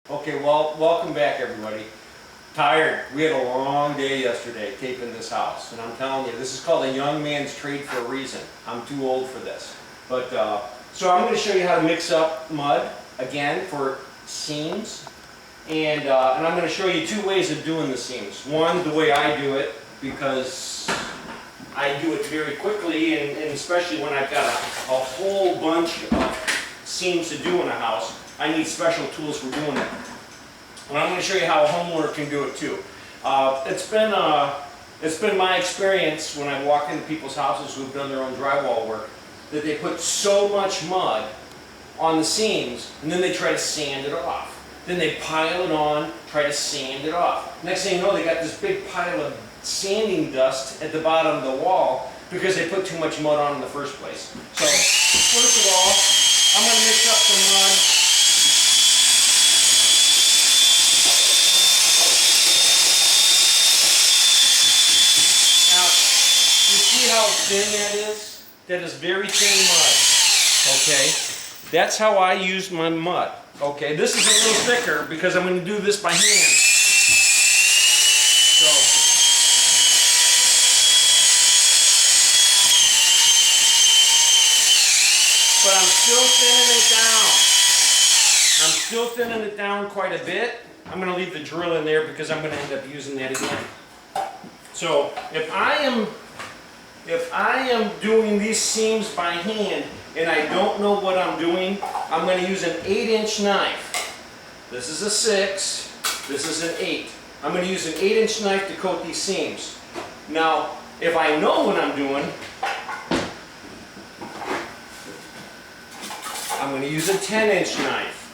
Okay, well, welcome back everybody. Tired. We had a long day yesterday taping this house, and I'm telling you, this is called a young man's trade for a reason. I'm too old for this. But, so I'm going to show you how to mix up mud, again, for seams. And I'm going to show you two ways of doing the seams. One, the way I do it, because I do it very quickly, and especially when I've got a whole bunch of seams to do in a house, I need special tools for doing it. And I'm going to show you how a homeowner can do it too. It's been my experience when I walk into people's houses who've done their own drywall work that they put so much mud on the seams and then they try to sand it off. Then they pile it on, try to sand it off. Next thing you know, they got this big pile of sanding dust at the bottom of the wall because they put too much mud on in the first place. So first of all, I'm going to mix up some mud. How thin that is? That is very thin mud. Okay? That's how I use my mud. Okay? This is a little thicker because I'm going to do this by hand. So, but I'm still thinning it down. I'm still thinning it down quite a bit. I'm going to leave the drill in there because I'm going to end up using that again. So, if I am doing these seams by hand and I don't know what I'm doing, I'm going to use an 8-inch knife. This is a 6, this is an 8. I'm going to use an 8-inch knife to coat these seams. Now, if I know what I'm doing, I'm going to use a 10-inch knife.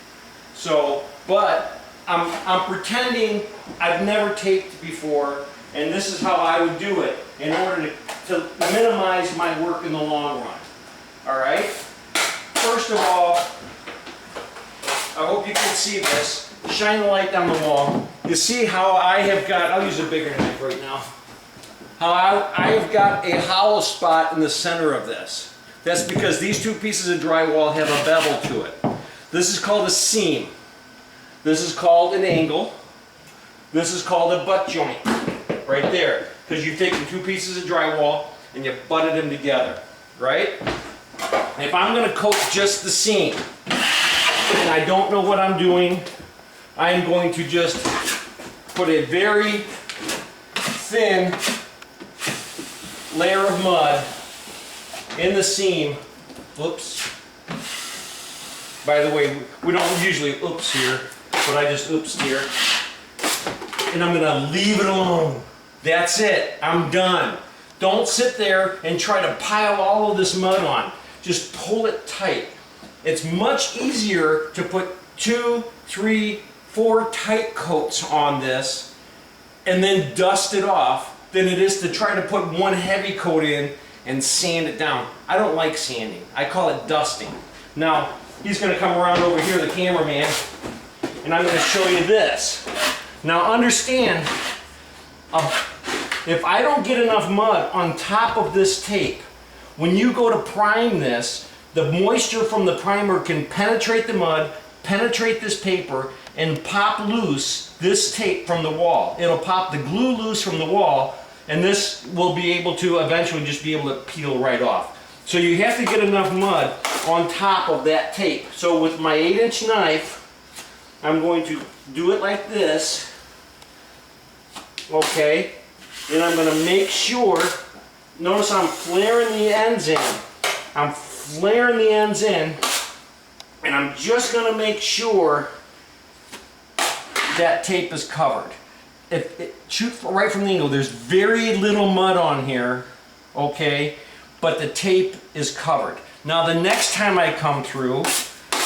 So, but I'm pretending I've never taped before, and this is how I would do it in order to minimize my work in the long run. Alright? First of all, I hope you can see this. Shine the light down the wall. You see how I have got, I'll use a bigger knife right now, how I have got a hollow spot in the center of this. That's because these two pieces of drywall have a bevel to it. This is called a seam. This is called an angle. This is called a butt joint. Right there. Because you've taken two pieces of drywall and you've butted them together, right? If I'm going to coat just the seam and I don't know what I'm doing, I am going to just put a very thin layer of mud in the seam. Oops. By the way, we don't usually oops here, but I just oopsed here. And I'm going to leave it alone. That's it. I'm done. Don't sit there and try to pile all of this mud on. Just pull it tight. It's much easier to put 2, 3, 4 tight coats on this and then dust it off than it is to try to put one heavy coat in and sand it down. I don't like sanding. I call it dusting. Now, he's going to come around over here, the cameraman, and I'm going to show you this. Now understand, if I don't get enough mud on top of this tape, when you go to prime this, the moisture from the primer can penetrate the mud, penetrate this paper, and pop loose this tape from the wall. It'll pop the glue loose from the wall, and this will be able to eventually just be able to peel right off. So you have to get enough mud on top of that tape. So with my 8-inch knife, I'm going to do it like this. Okay, and I'm going to make sure, notice I'm flaring the ends in. I'm flaring the ends in, and I'm just going to make sure that tape is covered. Shoot right from the angle. There's very little mud on here, okay, but the tape is covered. Now the next time I come through,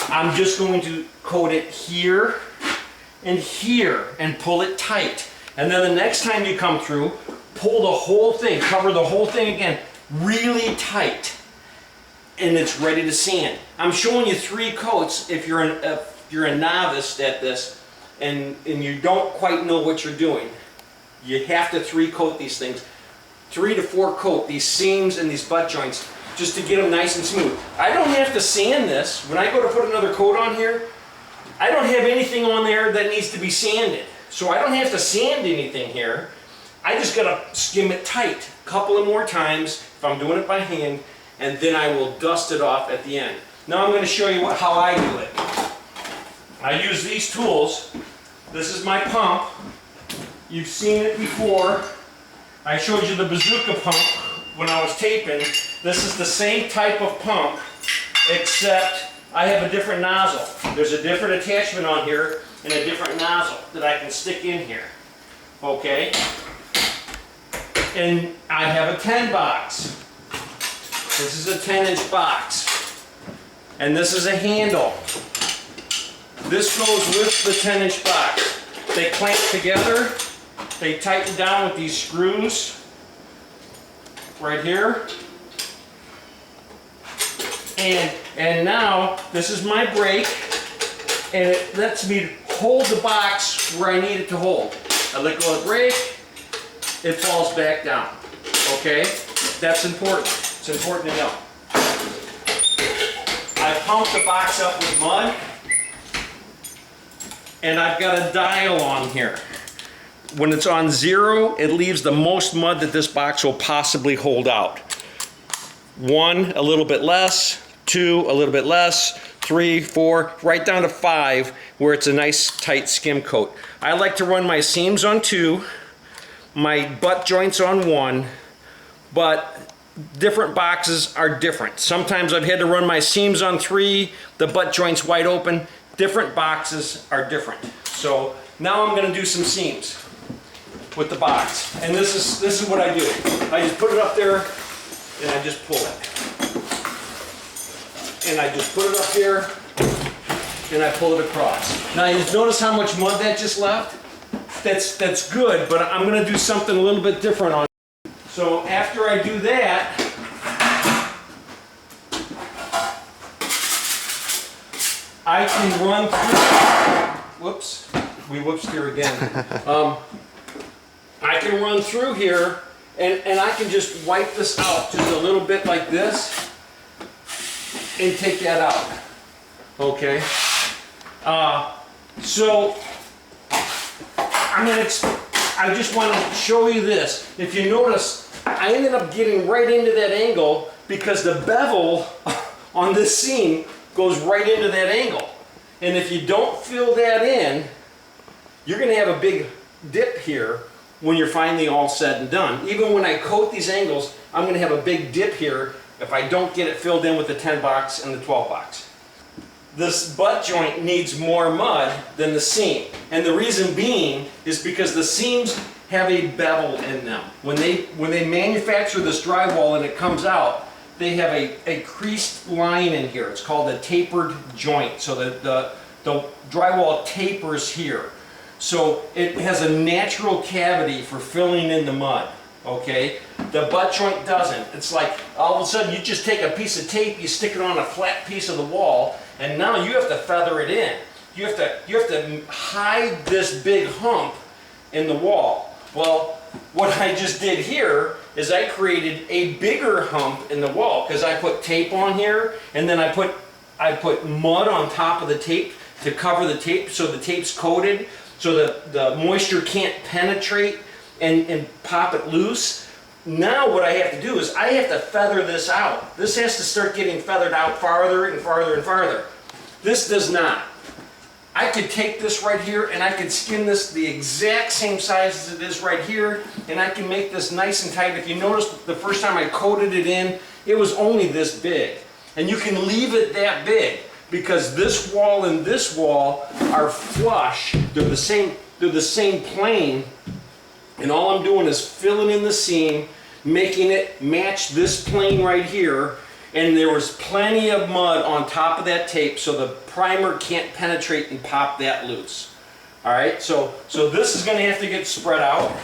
I'm just going to coat it here and pull it tight. And then the next time you come through, pull the whole thing, cover the whole thing again, really tight, and it's ready to sand. I'm showing you 3 coats if you're a novice at this and you don't quite know what you're doing. You have to 3 coat these things, 3 to 4 coat these seams and these butt joints just to get them nice and smooth. I don't have to sand this. When I go to put another coat on here, I don't have anything on there that needs to be sanded. So I don't have to sand anything here. I just gotta skim it tight a couple of more times if I'm doing it by hand, and then I will dust it off at the end. Now I'm gonna show you how I do it. I use these tools. This is my pump. You've seen it before. I showed you the bazooka pump when I was taping. This is the same type of pump, except I have a different nozzle. There's a different attachment on here and a different nozzle that I can stick in here. Okay? And I have a 10 box. This is a 10-inch box. And this is a handle. This goes with the 10-inch box. They clamp together. They tighten down with these screws right here. And now this is my brake, and it lets me hold the box where I need it to hold. I let go of the brake, it falls back down. Okay? That's important. It's important to know. I pump the box up with mud, and I've got a dial on here. When it's on 0, it leaves the most mud that this box will possibly hold out. 1, a little bit less. 2, a little bit less. 3, 4, right down to 5, where it's a nice tight skim coat. I like to run my seams on 2, my butt joints on 1, but different boxes are different. Sometimes I've had to run my seams on 3, the butt joints wide open. Different boxes are different. So now I'm going to do some seams with the box. And this is what I do. I just put it up there and I just pull it. And I just put it up here and I pull it across. Now you notice how much mud that just left? That's good, but I'm going to do something a little bit different on it. So after I do that, I can run through, whoops, we whoopsed here again. I can run through here and I can just wipe this out just a little bit like this and take that out. Okay? So I just want to show you this. If you notice, I ended up getting right into that angle because the bevel on this seam goes right into that angle. And if you don't fill that in, you're going to have a big dip here when you're finally all said and done. Even when I coat these angles, I'm going to have a big dip here if I don't get it filled in with the 10 box and the 12 box. This butt joint needs more mud than the seam. And the reason being is because the seams have a bevel in them. When they manufacture this drywall and it comes out, they have a creased line in here. It's called a tapered joint. So the drywall tapers here. So it has a natural cavity for filling in the mud. Okay? The butt joint doesn't. It's like all of a sudden you just take a piece of tape, you stick it on a flat piece of the wall, and now you have to feather it in. You have to hide this big hump in the wall. Well, what I just did here is I created a bigger hump in the wall because I put tape on here, and then I put mud on top of the tape to cover the tape so the tape's coated so that the moisture can't penetrate and pop it loose. Now what I have to do is I have to feather this out. This has to start getting feathered out farther and farther and farther. This does not. I could take this right here and I could skin this the exact same size as it is right here, and I can make this nice and tight. If you notice, the first time I coated it in, it was only this big. And you can leave it that big because this wall and this wall are flush. They're the same plane, and all I'm doing is filling in the seam, making it match this plane right here. And there was plenty of mud on top of that tape so the primer can't penetrate and pop that loose. All right, so this is going to have to get spread out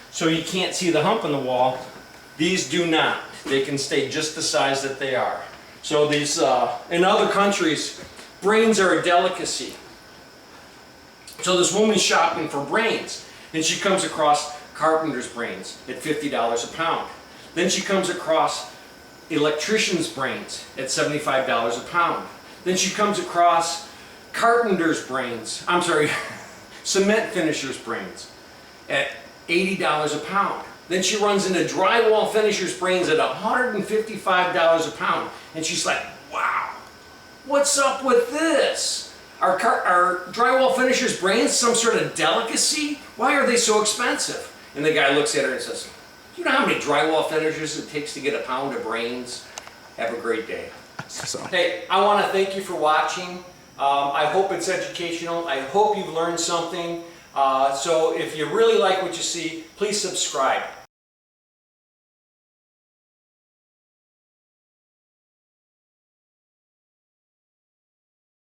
so you can't see the hump in the wall. These do not. They can stay just the size that they are. So these, in other countries, brains are a delicacy. So this woman's shopping for brains, and she comes across carpenter's brains at $50 a pound. Then she comes across electrician's brains at $75 a pound. Then she comes across carpenter's brains, I'm sorry, cement finisher's brains at $80 a pound. Then she runs into drywall finisher's brains at $155 a pound. And she's like, wow, what's up with this? Are drywall finisher's brains some sort of delicacy? Why are they so expensive? And the guy looks at her and says, do you know how many drywall finishers it takes to get a pound of brains? Have a great day. Hey, I want to thank you for watching. I hope it's educational. I hope you've learned something. So if you really like what you see, please subscribe.